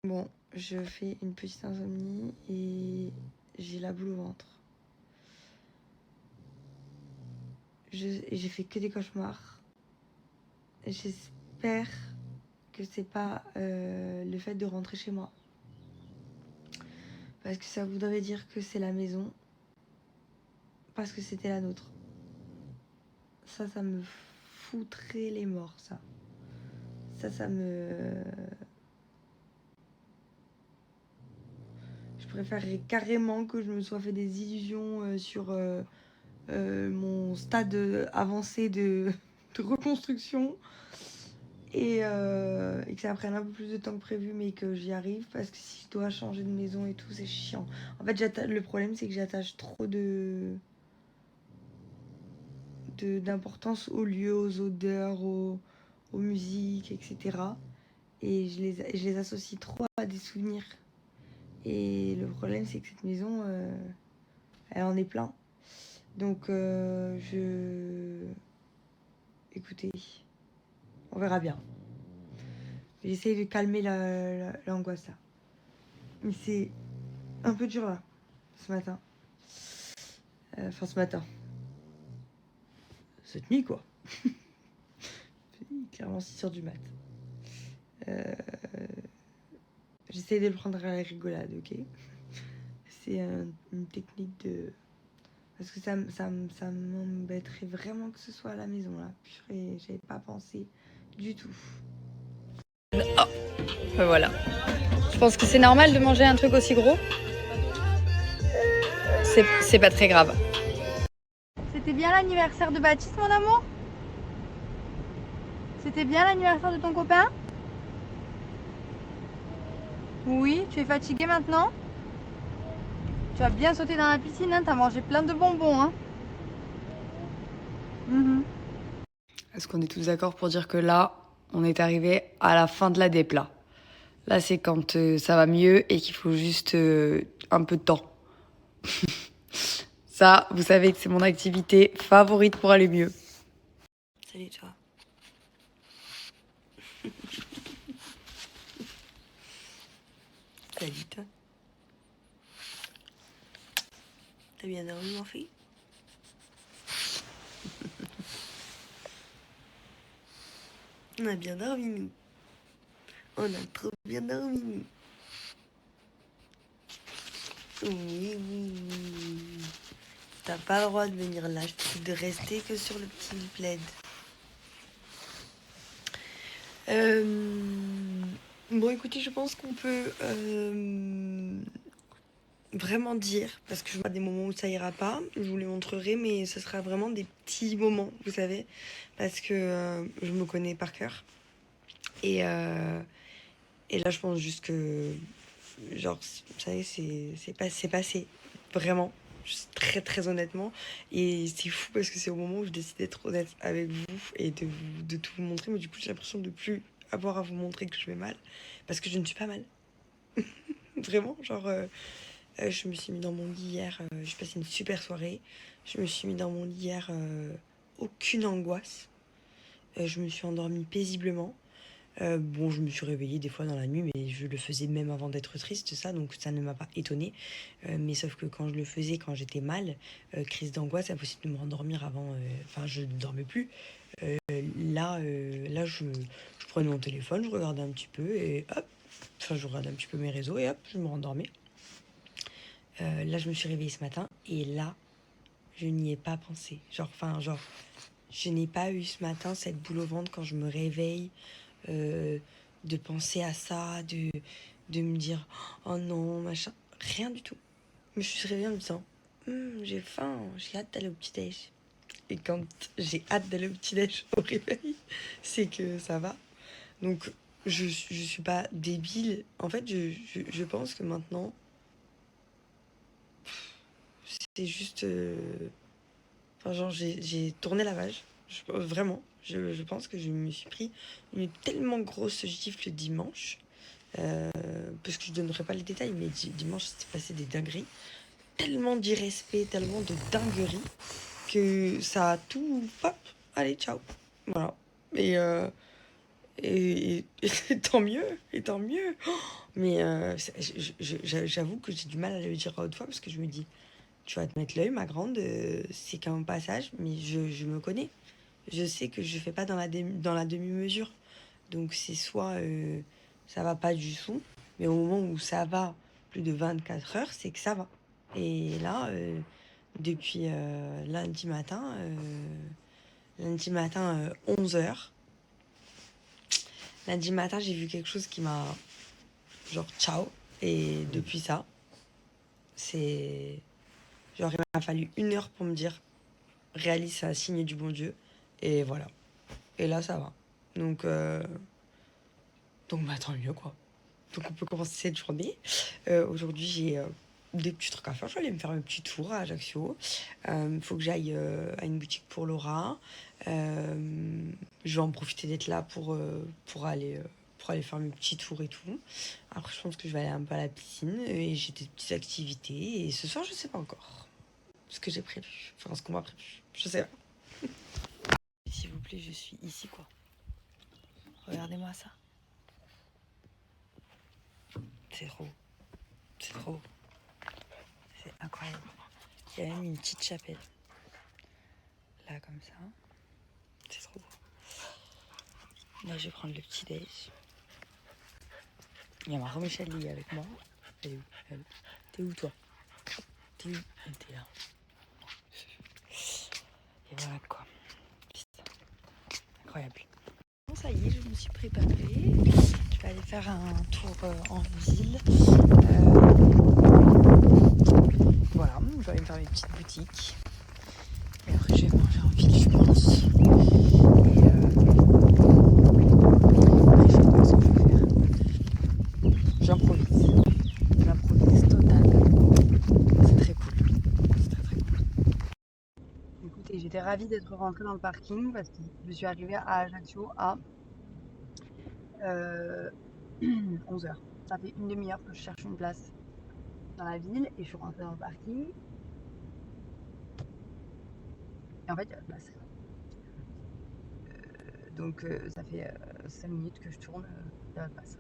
Bon, je fais une petite insomnie et j'ai la boule au ventre. J'ai fait que des cauchemars. J'espère que c'est pas le fait de rentrer chez moi. Parce que ça voudrait dire que c'est la maison. Parce que c'était la nôtre. Ça me foutrait les morts, ça. Ça me... Je préférerais carrément que je me sois fait des illusions sur mon stade avancé de reconstruction et que ça prenne un peu plus de temps que prévu, mais que j'y arrive, parce que si je dois changer de maison et tout, c'est chiant. En fait, le problème, c'est que j'attache trop d'importance aux lieux, aux odeurs, aux musiques, etc. Et je les associe trop à des souvenirs. Et le problème, c'est que cette maison, elle en est plein. Donc, écoutez, on verra bien. J'essaye de calmer l'angoisse là. Mais c'est un peu dur là, ce matin. Enfin, ce matin. Cette nuit, quoi. Clairement 6h du mat. J'essaye de le prendre à la rigolade, ok. C'est une technique de... Parce que ça m'embêterait vraiment que ce soit à la maison là. J'avais pas pensé du tout. Oh, voilà. Je pense que c'est normal de manger un truc aussi gros. C'est pas très grave. C'était bien l'anniversaire de Baptiste, mon amour? C'était bien l'anniversaire de ton copain? Oui, tu es fatigué maintenant? Tu as bien sauté dans la piscine, hein? T'as mangé plein de bonbons, hein? Est-ce qu'on est tous d'accord pour dire que là, on est arrivé à la fin de la DEP là? Là, c'est quand ça va mieux et qu'il faut juste un peu de temps. Ça, vous savez que c'est mon activité favorite pour aller mieux. Salut toi. Salut toi. T'as bien dormi, mon fils? On a bien dormi, nous. On a trop bien dormi, nous. Oui, oui, oui. T'as pas le droit de venir là. Je te dis de rester que sur le petit plaid. Bon, écoutez, je pense qu'on peut vraiment dire, parce que je vois des moments où ça ira pas, je vous les montrerai, mais ce sera vraiment des petits moments, vous savez, parce que je me connais par cœur. Et là, je pense juste que, genre, vous savez, c'est passé, vraiment, juste très très honnêtement. Et c'est fou parce que c'est au moment où je décide d'être honnête avec vous et de tout vous montrer, mais du coup, j'ai l'impression de plus avoir à vous montrer que je vais mal, parce que je ne suis pas mal. Vraiment, genre, je me suis mis dans mon lit hier, j'ai passé une super soirée. Je me suis mis dans mon lit hier, aucune angoisse. Je me suis endormie paisiblement. Bon, je me suis réveillée des fois dans la nuit, mais je le faisais même avant d'être triste, ça, donc ça ne m'a pas étonnée. Mais sauf que quand je le faisais, quand j'étais mal, crise d'angoisse, impossible de me rendormir avant. Enfin, je ne dormais plus. Là, je prenais mon téléphone, je regardais un petit peu et hop, enfin, je regardais un petit peu mes réseaux et hop, je me rendormais. Là, je me suis réveillée ce matin et là, je n'y ai pas pensé. Genre, je n'ai pas eu ce matin cette boule au ventre quand je me réveille, de penser à ça, de me dire oh non, machin. Rien du tout. Je me suis réveillée en me disant j'ai faim, j'ai hâte d'aller au petit-déj. Et quand j'ai hâte d'aller au petit-déj au réveil, c'est que ça va. Donc, je suis pas débile. En fait, je pense que maintenant, c'est juste. Enfin, genre, j'ai tourné la page. Vraiment, je pense que je me suis pris une tellement grosse gifle dimanche. Parce que je donnerai pas les détails, mais dimanche, s'est passé des dingueries. Tellement d'irrespect, tellement de dingueries, que ça a tout. Hop, allez, ciao. Voilà. Et Et tant mieux, et tant mieux. Mais j'avoue que j'ai du mal à le dire à haute voix parce que je me dis, tu vas te mettre l'œil, ma grande, c'est qu'un passage, mais je me connais. Je sais que je fais pas dans la demi-mesure. Donc c'est soit ça va pas du tout, mais au moment où ça va plus de 24 heures, c'est que ça va. Et là, depuis lundi matin 11 heures, lundi matin j'ai vu quelque chose qui m'a genre ciao. Et depuis ça, c'est genre il m'a fallu 1 heure pour me dire réalise, ça a signé du bon Dieu. Et voilà. Et là ça va. Donc bah tant mieux quoi. Donc on peut commencer cette journée. Aujourd'hui, j'ai des petits trucs à faire. Je vais aller me faire un petit tour à Ajaccio. Faut que j'aille à une boutique pour Laura. Je vais en profiter d'être là pour aller faire mes petits tours et tout. Après, je pense que je vais aller un peu à la piscine et j'ai des petites activités. Et ce soir, je sais pas encore ce que j'ai prévu. Enfin, ce qu'on m'a prévu. Je sais pas. S'il vous plaît, je suis ici quoi. Regardez-moi ça. C'est trop. C'est trop. C'est incroyable. Il y a même une petite chapelle. Là, comme ça. C'est trop beau. Là, je vais prendre le petit déj. Il y a ma Michel Lee avec moi. Elle est où? T'es où, toi? T'es où? T'es là. Et voilà, quoi. Incroyable. Bon, ça y est, je me suis préparée. Je vais aller faire un tour en ville. Voilà, je vais aller me faire mes petites boutiques. Et après, je vais manger en ville, je pense. Et après, je sais pas ce que je vais faire. J'improvise. J'improvise total. C'est très cool. C'est très très cool. Écoutez, j'étais ravie d'être rentrée dans le parking parce que je suis arrivée à Ajaccio à 11 h. Ça fait une demi-heure que je cherche une place dans la ville et je suis rentrée dans le parking. Et en fait, il y a la place. Donc ça fait 5 minutes que je tourne, il y a la place.